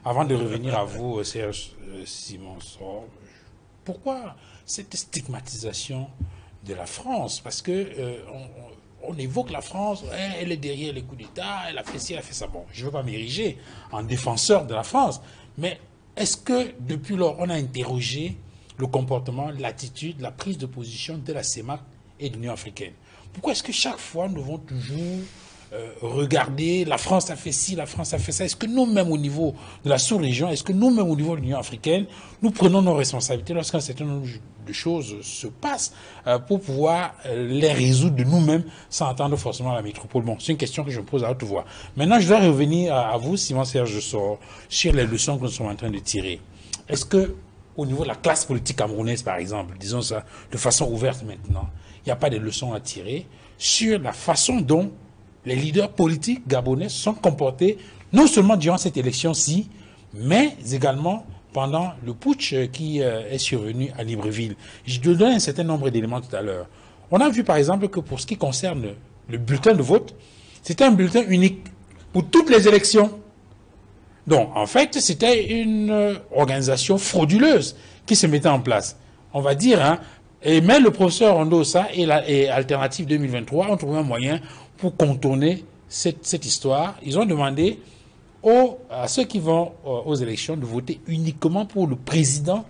Avant de revenir à vous, Serge Simon, pourquoi cette stigmatisation de la France? Parce que on évoque la France, elle est derrière les coups d'État, elle a fait ci, elle a fait ça. Bon, je ne veux pas m'ériger en défenseur de la France, mais est-ce que depuis lors, on a interrogé le comportement, l'attitude, la prise de position de la CEMAC et de l'Union africaine? Pourquoi est-ce que chaque fois, nous devons toujours regarder, la France a fait ci, la France a fait ça? Est-ce que nous-mêmes au niveau de la sous-région, est-ce que nous-mêmes au niveau de l'Union africaine, nous prenons nos responsabilités lorsqu'un certain nombre de choses se passent pour pouvoir les résoudre de nous-mêmes sans attendre forcément la métropole? Bon, c'est une question que je me pose à haute voix. Maintenant, je vais revenir à vous, Simon Serge Sor, sur les leçons que nous sommes en train de tirer. Est-ce que au niveau de la classe politique camerounaise, par exemple, disons ça de façon ouverte maintenant, il n'y a pas de leçons à tirer sur la façon dont les leaders politiques gabonais sont comportés, non seulement durant cette élection-ci, mais également pendant le putsch qui est survenu à Libreville? Je te donne un certain nombre d'éléments tout à l'heure. On a vu par exemple que pour ce qui concerne le bulletin de vote, c'était un bulletin unique pour toutes les élections. Donc, en fait, c'était une organisation frauduleuse qui se mettait en place. On va dire, hein, mais le professeur Ondosa et Alternative 2023 ont trouvé un moyen pour contourner cette histoire. Ils ont demandé à ceux qui vont aux élections de voter uniquement pour le président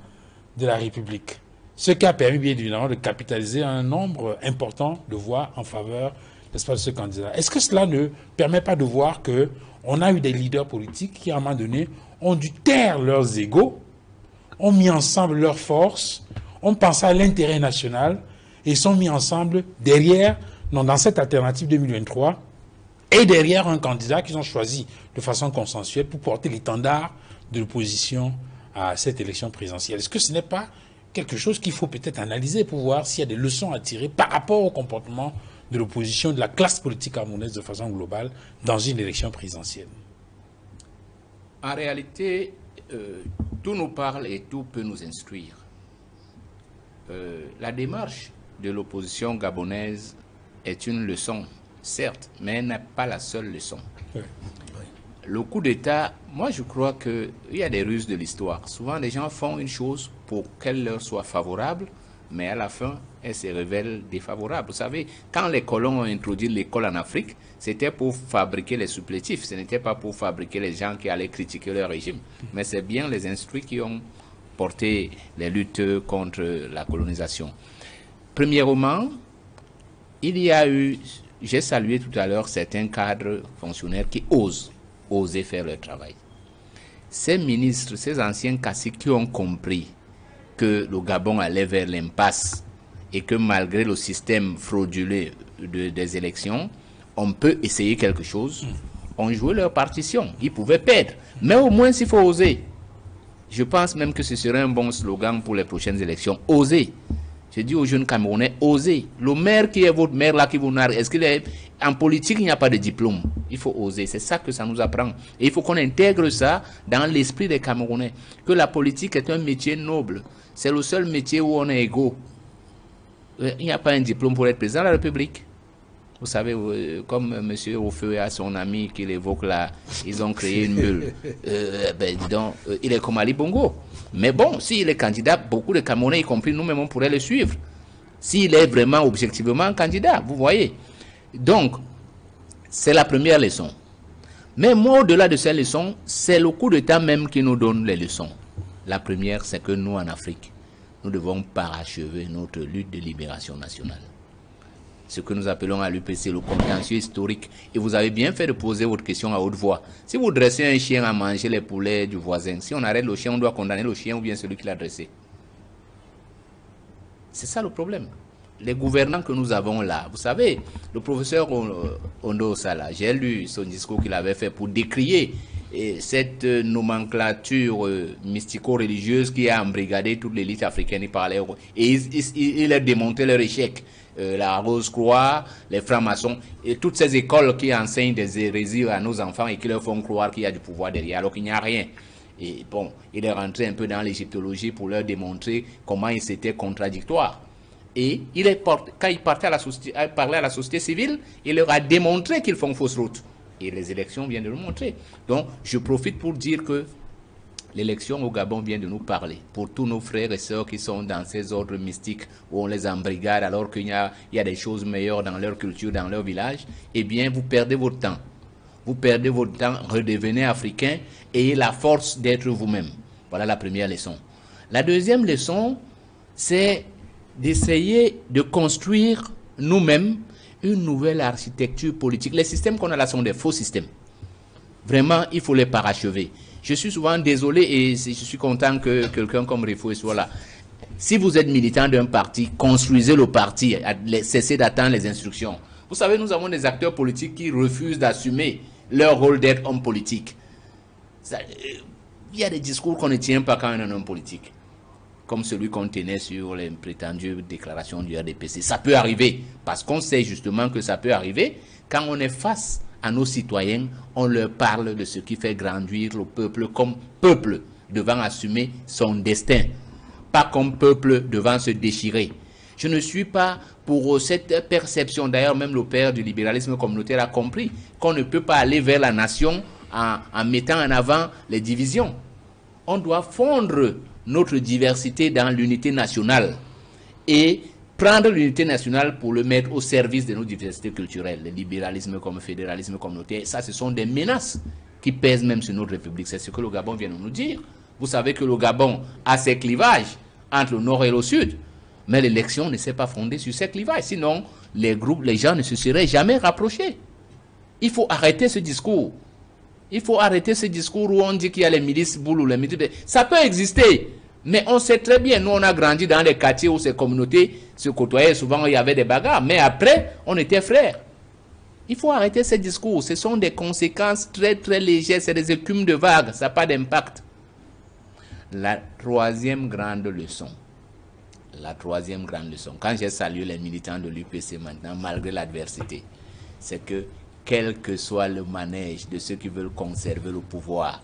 de la République. Ce qui a permis, bien évidemment, de capitaliser un nombre important de voix en faveur, n'est-ce pas, de ce candidat. Est-ce que cela ne permet pas de voir que on a eu des leaders politiques qui, à un moment donné, ont dû taire leurs égos, ont mis ensemble leurs forces, ont pensé à l'intérêt national et sont mis ensemble derrière, dans cette alternative 2023, et derrière un candidat qu'ils ont choisi de façon consensuelle pour porter l'étendard de l'opposition à cette élection présidentielle? Est-ce que ce n'est pas quelque chose qu'il faut peut-être analyser pour voir s'il y a des leçons à tirer par rapport au comportement de l'opposition, de la classe politique camerounaise de façon globale dans une élection présidentielle? En réalité, tout nous parle et tout peut nous instruire. La démarche de l'opposition gabonaise est une leçon, certes, mais elle n'est pas la seule leçon. Oui. Le coup d'État, moi je crois qu'il y a des ruses de l'histoire. Souvent les gens font une chose pour qu'elle leur soit favorable, mais à la fin, elle se révèle défavorable. Vous savez, quand les colons ont introduit l'école en Afrique, c'était pour fabriquer les supplétifs. Ce n'était pas pour fabriquer les gens qui allaient critiquer leur régime. Mais c'est bien les instruits qui ont porté les luttes contre la colonisation. Premièrement, il y a eu, j'ai salué tout à l'heure certains cadres fonctionnaires qui osaient faire leur travail. Ces ministres, ces anciens caciques qui ont compris que le Gabon allait vers l'impasse et que malgré le système frauduleux des élections, on peut essayer quelque chose, ont joué leur partition. Ils pouvaient perdre, mais au moins il faut oser. Je pense même que ce serait un bon slogan pour les prochaines élections. Oser. Je dis aux jeunes Camerounais, osez. Le maire qui est votre maire là, qui vous nargue, est-ce qu'il est... En politique, il n'y a pas de diplôme. Il faut oser. C'est ça que ça nous apprend. Et il faut qu'on intègre ça dans l'esprit des Camerounais. Que la politique est un métier noble. C'est le seul métier où on est égaux. Il n'y a pas un diplôme pour être président de la République. Vous savez, comme M. Ofeu et son ami qu'il évoque là, ils ont créé une bulle. Il est comme Ali Bongo. Mais bon, s'il est candidat, beaucoup de Camerounais, y compris nous-mêmes, on pourrait le suivre. S'il est vraiment objectivement candidat, vous voyez. Donc, c'est la première leçon. Mais moi, au-delà de ces leçons, c'est le coup d'État même qui nous donne les leçons. La première, c'est que nous, en Afrique, nous devons parachever notre lutte de libération nationale. Ce que nous appelons à l'UPC le contentieux historique. Et vous avez bien fait de poser votre question à haute voix. Si vous dressez un chien à manger les poulets du voisin, si on arrête le chien, on doit condamner le chien ou bien celui qui l'a dressé. C'est ça le problème. Les gouvernants que nous avons là, vous savez, le professeur Ondo Sala, j'ai lu son discours qu'il avait fait pour décrier cette nomenclature mystico-religieuse qui a embrigadé toute l'élite africaine. Il parlait et il a démonté leur échec. La Rose-Croix, les francs-maçons, et toutes ces écoles qui enseignent des hérésies à nos enfants et qui leur font croire qu'il y a du pouvoir derrière, alors qu'il n'y a rien. Et bon, il est rentré un peu dans l'égyptologie pour leur démontrer comment ils étaient contradictoires. Et quand il partait parlait à la société civile, il leur a démontré qu'ils font fausse route. Et les élections viennent de le montrer. Donc, je profite pour dire que L'élection au Gabon vient de nous parler. Pour tous nos frères et sœurs qui sont dans ces ordres mystiques où on les embrigade alors qu'il y a des choses meilleures dans leur culture, dans leur village, eh bien, vous perdez votre temps. Vous perdez votre temps, redevenez africain, ayez la force d'être vous-même. Voilà la première leçon. La deuxième leçon, c'est d'essayer de construire nous-mêmes une nouvelle architecture politique. Les systèmes qu'on a là sont des faux systèmes. Vraiment, il faut les parachever. Je suis souvent désolé et je suis content que quelqu'un comme Rifo soit là. Si vous êtes militant d'un parti, construisez le parti, cessez d'attendre les instructions. Vous savez, nous avons des acteurs politiques qui refusent d'assumer leur rôle d'être homme politique. Il y a des discours qu'on ne tient pas quand on est un homme politique, comme celui qu'on tenait sur les prétendues déclarations du RDPC. Ça peut arriver, parce qu'on sait justement que ça peut arriver quand on est face à nos citoyens, on leur parle de ce qui fait grandir le peuple comme peuple devant assumer son destin, pas comme peuple devant se déchirer. Je ne suis pas pour cette perception, d'ailleurs même le père du libéralisme communautaire a compris qu'on ne peut pas aller vers la nation en mettant en avant les divisions. On doit fondre notre diversité dans l'unité nationale et prendre l'unité nationale pour le mettre au service de nos diversités culturelles. Le libéralisme comme le fédéralisme communautaire, ça ce sont des menaces qui pèsent même sur notre République. C'est ce que le Gabon vient de nous dire. Vous savez que le Gabon a ses clivages entre le nord et le sud, mais l'élection ne s'est pas fondée sur ces clivages. Sinon, les gens ne se seraient jamais rapprochés. Il faut arrêter ce discours. Il faut arrêter ce discours où on dit qu'il y a les milices boules ou les milices... Ça peut exister. Mais on sait très bien, nous on a grandi dans les quartiers où ces communautés se côtoyaient, souvent il y avait des bagarres, mais après on était frères. Il faut arrêter ces discours, ce sont des conséquences très très légères, c'est des écumes de vagues, ça n'a pas d'impact. La troisième grande leçon, quand j'ai salué les militants de l'UPC maintenant, malgré l'adversité, c'est que quel que soit le manège de ceux qui veulent conserver le pouvoir,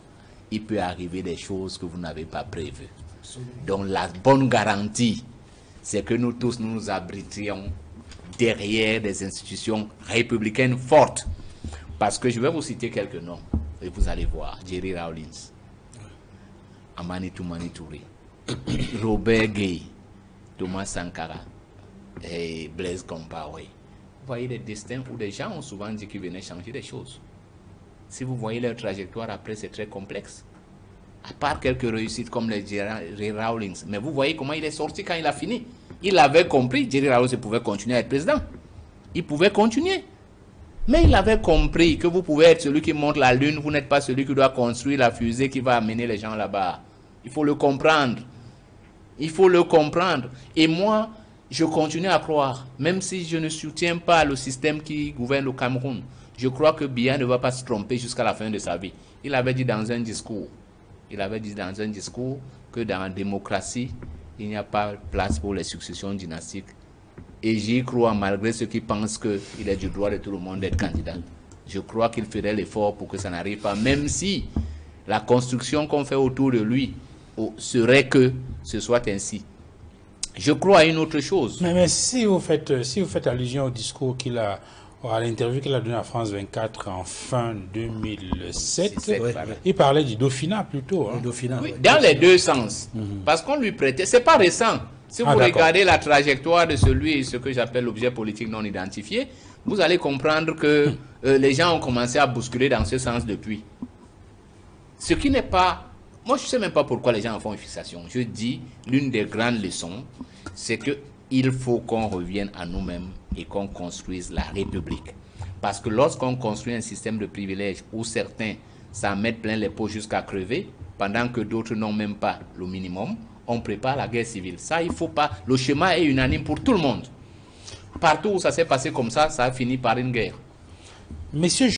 il peut arriver des choses que vous n'avez pas prévues. Donc la bonne garantie, c'est que nous tous nous abritions derrière des institutions républicaines fortes. Parce que je vais vous citer quelques noms et vous allez voir. Jerry Rawlings, Amani Toumani Touré, Robert Gay, Thomas Sankara et Blaise Compaoré. Vous voyez des destins où des gens ont souvent dit qu'ils venaient changer des choses. Si vous voyez leur trajectoire après, c'est très complexe. À part quelques réussites comme les Jerry Rawlings. Mais vous voyez comment il est sorti quand il a fini. Il avait compris, Jerry Rawlings pouvait continuer à être président. Il pouvait continuer. Mais il avait compris que vous pouvez être celui qui monte la lune, vous n'êtes pas celui qui doit construire la fusée qui va amener les gens là-bas. Il faut le comprendre. Il faut le comprendre. Et moi, je continue à croire, même si je ne soutiens pas le système qui gouverne le Cameroun, je crois que Biya ne va pas se tromper jusqu'à la fin de sa vie. Il avait dit dans un discours, que dans la démocratie, il n'y a pas place pour les successions dynastiques. Et j'y crois malgré ceux qui pensent qu'il est du droit de tout le monde d'être candidat. Je crois qu'il ferait l'effort pour que ça n'arrive pas, même si la construction qu'on fait autour de lui serait que ce soit ainsi. Je crois à une autre chose. Mais si vous faites allusion au discours à l'interview qu'il a donné à France 24 en fin 2007, il parlait du Dauphinat plutôt. Hein. Dauphinat, oui, dans les deux sens. Parce qu'on lui prêtait, c'est pas récent. Si vous regardez la trajectoire de ce que j'appelle l'objet politique non identifié, vous allez comprendre que les gens ont commencé à bousculer dans ce sens depuis. Ce qui n'est pas... Moi, je ne sais même pas pourquoi les gens en font une fixation. Je dis, l'une des grandes leçons, c'est qu'il faut qu'on revienne à nous-mêmes et qu'on construise la République. Parce que lorsqu'on construit un système de privilèges où certains s'en mettent plein les pots jusqu'à crever, pendant que d'autres n'ont même pas le minimum, on prépare la guerre civile. Ça, il ne faut pas... Le schéma est unanime pour tout le monde. Partout où ça s'est passé comme ça a fini par une guerre. Messieurs,